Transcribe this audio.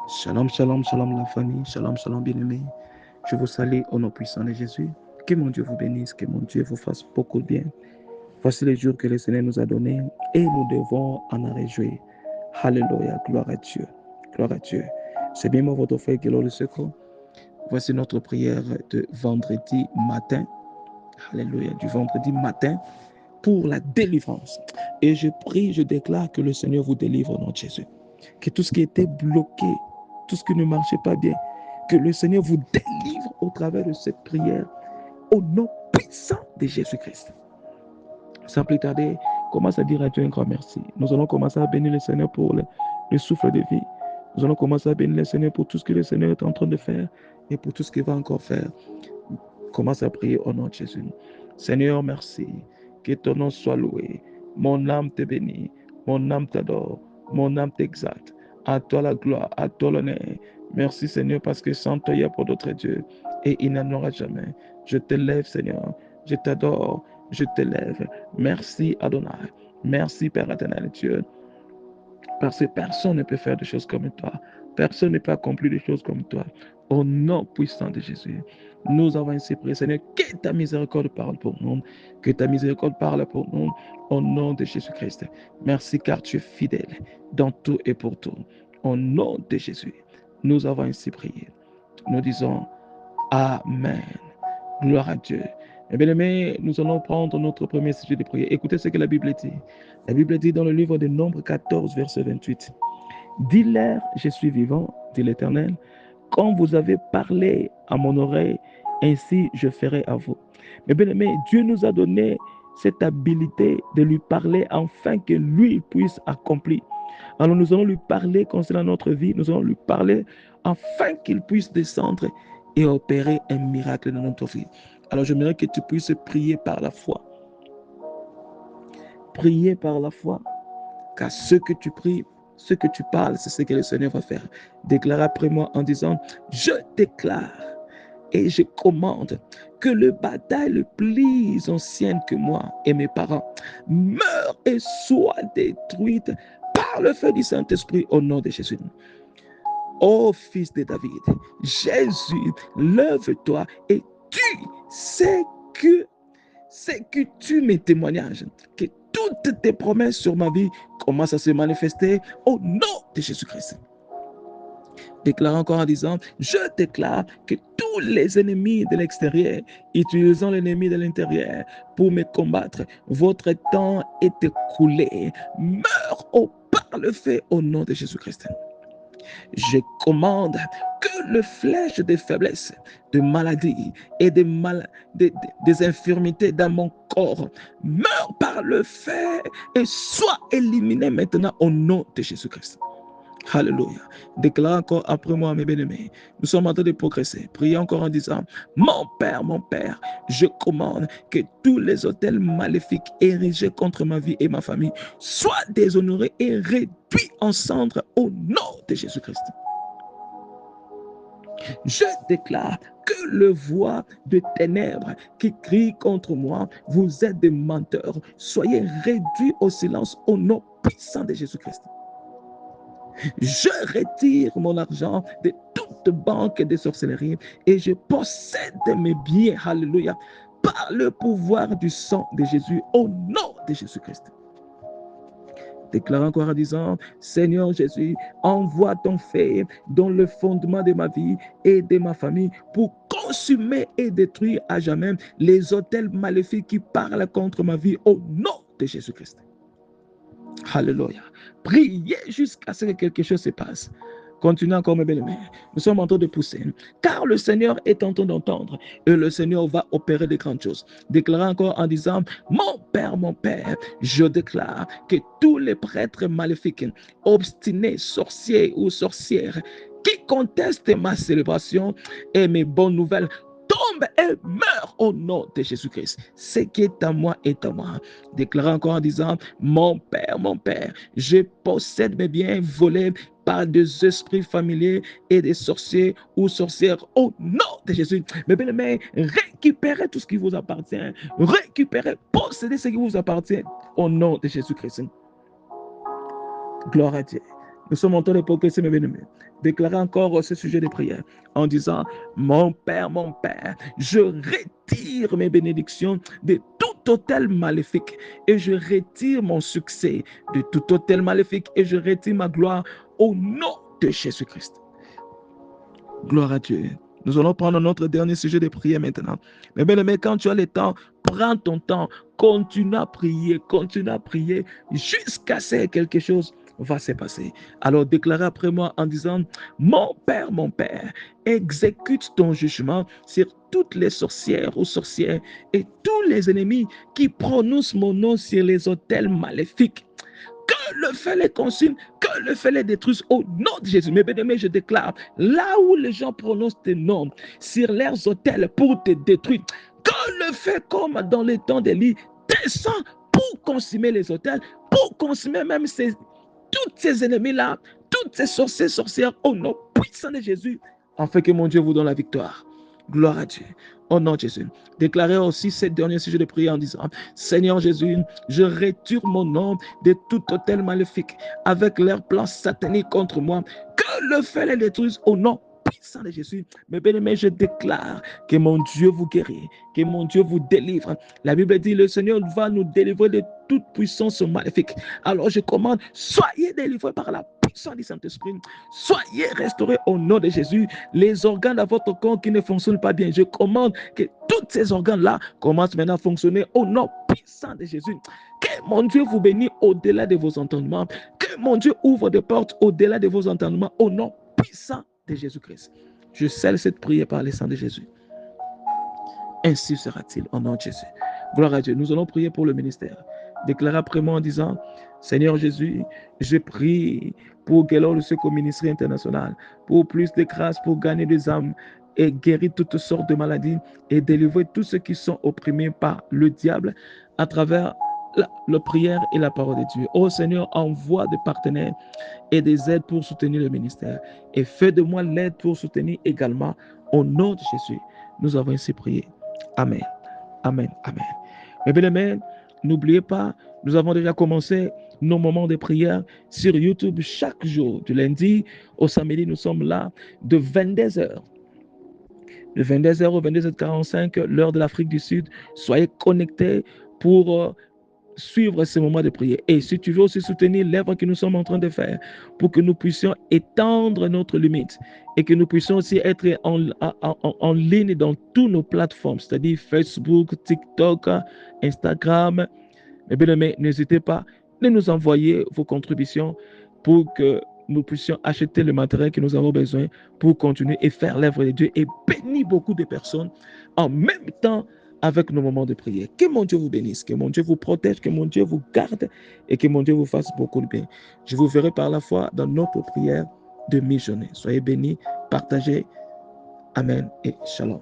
Shalom, shalom, shalom la famille, shalom, shalom bien-aimés. Je vous salue au nom puissant de Jésus. Que mon Dieu vous bénisse, que mon Dieu vous fasse beaucoup de bien. Voici les jours que le Seigneur nous a donnés et nous devons en réjouir. Alléluia, gloire à Dieu, gloire à Dieu. C'est bien moi votre frère Guélo le Secours. Voici notre prière de vendredi matin. Alléluia, du vendredi matin pour la délivrance. Et je prie, je déclare que le Seigneur vous délivre au nom de Jésus. Que tout ce qui était bloqué, tout ce qui ne marchait pas bien, que le Seigneur vous délivre au travers de cette prière au nom puissant de Jésus-Christ. Sans plus tarder, commence à dire à Dieu un grand merci. Nous allons commencer à bénir le Seigneur pour le souffle de vie. Nous allons commencer à bénir le Seigneur pour tout ce que le Seigneur est en train de faire et pour tout ce qu'il va encore faire. Commence à prier au nom de Jésus. Seigneur, merci. Que ton nom soit loué. Mon âme te bénit. Mon âme t'adore. Mon âme t'exalte. À toi la gloire, à toi l'honneur. Merci Seigneur parce que sans toi il n'y a pas d'autre Dieu et il n'en aura jamais. Je t'élève Seigneur. Je t'adore. Je t'élève. Merci Adonai. Merci Père éternel Dieu. Parce que personne ne peut faire des choses comme toi. Personne ne peut accomplir des choses comme toi. Au nom puissant de Jésus, nous avons ainsi prié, Seigneur, que ta miséricorde parle pour nous. Que ta miséricorde parle pour nous. Au nom de Jésus-Christ. Merci car tu es fidèle dans tout et pour tout. Au nom de Jésus, nous avons ainsi prié. Nous disons Amen. Gloire à Dieu. Eh bien aimés, nous allons prendre notre premier sujet de prière. Écoutez ce que la Bible dit. La Bible dit dans le livre de Nombres 14, verset 28. Dis-leur, je suis vivant, dit l'Éternel, quand vous avez parlé à mon oreille, ainsi je ferai à vous. Mais bien aimé, Dieu nous a donné cette habilité de lui parler afin que lui puisse accomplir. Alors nous allons lui parler concernant notre vie, nous allons lui parler afin qu'il puisse descendre et opérer un miracle dans notre vie. Alors j'aimerais que tu puisses prier par la foi. Prier par la foi, car ce que tu pries, ce que tu parles, c'est ce que le Seigneur va faire. Déclare après moi en disant, je déclare et je commande que le bataille le plus ancienne que moi et mes parents meure et soit détruite par le feu du Saint-Esprit au nom de Jésus. Ô fils de David, Jésus, lève-toi et tu sais que tu mes témoignages, que toutes tes promesses sur ma vie commencent à se manifester au nom de Jésus-Christ. Déclare encore en disant, je déclare que tous les ennemis de l'extérieur, utilisant l'ennemi de l'intérieur pour me combattre, votre temps est écoulé. Meurs par le feu au nom de Jésus-Christ. Je commande que le flèche des faiblesses, de maladies et des infirmités dans mon corps meure par le feu et soit éliminé maintenant au nom de Jésus-Christ. Alléluia. Déclare encore après moi, mes bien-aimés. Nous sommes en train de progresser. Priez encore en disant, mon Père, je commande que tous les autels maléfiques érigés contre ma vie et ma famille soient déshonorés et réduits en cendres au nom de Jésus-Christ. Je déclare que le voix de ténèbres qui crie contre moi, vous êtes des menteurs. Soyez réduits au silence au nom puissant de Jésus-Christ. Je retire mon argent de toute banque de sorcellerie et je possède mes biens, alléluia, par le pouvoir du sang de Jésus, au nom de Jésus-Christ. Déclare encore en disant, Seigneur Jésus, envoie ton feu dans le fondement de ma vie et de ma famille pour consumer et détruire à jamais les autels maléfiques qui parlent contre ma vie, au nom de Jésus-Christ. Alléluia. Priez jusqu'à ce que quelque chose se passe. Continuez encore, mes belles-mères. Nous sommes en train de pousser. Car le Seigneur est en train d'entendre. Et le Seigneur va opérer de grandes choses. Déclarez encore en disant, mon Père, je déclare que tous les prêtres maléfiques, obstinés, sorciers ou sorcières, qui contestent ma célébration et mes bonnes nouvelles, tombe et meurt au nom de Jésus-Christ. Ce qui est à moi est à moi. Déclarez encore en disant, mon Père, je possède mes biens volés par des esprits familiers et des sorciers ou sorcières au nom de Jésus. Mais bien aimés, récupérez tout ce qui vous appartient. Récupérez, possédez ce qui vous appartient au nom de Jésus-Christ. Gloire à Dieu. Nous sommes en train de progresser, mes bien-aimés. Déclarer encore ce sujet de prière en disant, mon Père, je retire mes bénédictions de tout hôtel maléfique et je retire mon succès de tout hôtel maléfique et je retire ma gloire au nom de Jésus-Christ. Gloire à Dieu. Nous allons prendre notre dernier sujet de prière maintenant. Mais bien aimé, quand tu as le temps, prends ton temps, continue à prier jusqu'à ce que quelque chose va se passer. Alors déclarez après moi en disant, mon Père, exécute ton jugement sur toutes les sorcières ou sorcières et tous les ennemis qui prononcent mon nom sur les autels maléfiques. Que le feu les consume, que le feu les détruise au nom de Jésus. Mes bien-aimés, je déclare, là où les gens prononcent tes noms sur leurs autels pour te détruire, que le feu, comme dans les temps d'Élie, descend pour consumer les autels, pour consumer même tous ces ennemis-là, toutes ces sorcières au nom puissant de Jésus, afin que mon Dieu vous donne la victoire. Gloire à Dieu. Au nom de Jésus. Déclarez aussi ce dernier sujet de prière en disant, Seigneur Jésus, je retire mon nom de tout hôtel maléfique avec leurs plans sataniques contre moi. Que le feu les détruise au nom puissant de Jésus. Mes bien-aimés, je déclare que mon Dieu vous guérit, que mon Dieu vous délivre. La Bible dit, le Seigneur va nous délivrer de toute puissance maléfique. Alors je commande, soyez délivrés par la puissance du Saint-Esprit. Soyez restaurés au nom de Jésus. Les organes de votre corps qui ne fonctionnent pas bien, je commande que tous ces organes-là commencent maintenant à fonctionner au nom puissant de Jésus. Que mon Dieu vous bénisse au-delà de vos entendements. Que mon Dieu ouvre des portes au-delà de vos entendements au nom puissant de Jésus-Christ. Je scelle cette prière par le sang de Jésus. Ainsi sera-t-il au nom de Jésus. Gloire à Dieu. Nous allons prier pour le ministère. Déclarez après moi en disant, Seigneur Jésus, je prie pour Gaylord le Secours Ministère International, pour plus de grâce, pour gagner des âmes et guérir toutes sortes de maladies et délivrer tous ceux qui sont opprimés par le diable à travers la prière et la parole de Dieu. Oh Seigneur, envoie des partenaires et des aides pour soutenir le ministère et fais de moi l'aide pour soutenir également au nom de Jésus. Nous avons ainsi prié. Amen. Amen. Amen. Mes bien-aimés, n'oubliez pas, nous avons déjà commencé nos moments de prière sur YouTube chaque jour. Du lundi au samedi, nous sommes là de 22h. De 22h au 22h45, l'heure de l'Afrique du Sud. Soyez connectés pour suivre ces moments de prière. Et si tu veux aussi soutenir l'œuvre que nous sommes en train de faire pour que nous puissions étendre notre limite et que nous puissions aussi être en ligne dans toutes nos plateformes, c'est-à-dire Facebook, TikTok, Instagram, eh bien, n'hésitez pas de nous envoyer vos contributions pour que nous puissions acheter le matériel que nous avons besoin pour continuer et faire l'œuvre de Dieu et bénir beaucoup de personnes en même temps avec nos moments de prière. Que mon Dieu vous bénisse, que mon Dieu vous protège, que mon Dieu vous garde et que mon Dieu vous fasse beaucoup de bien. Je vous verrai par la foi dans notre prière de mi-journée. Soyez bénis, partagez. Amen et shalom.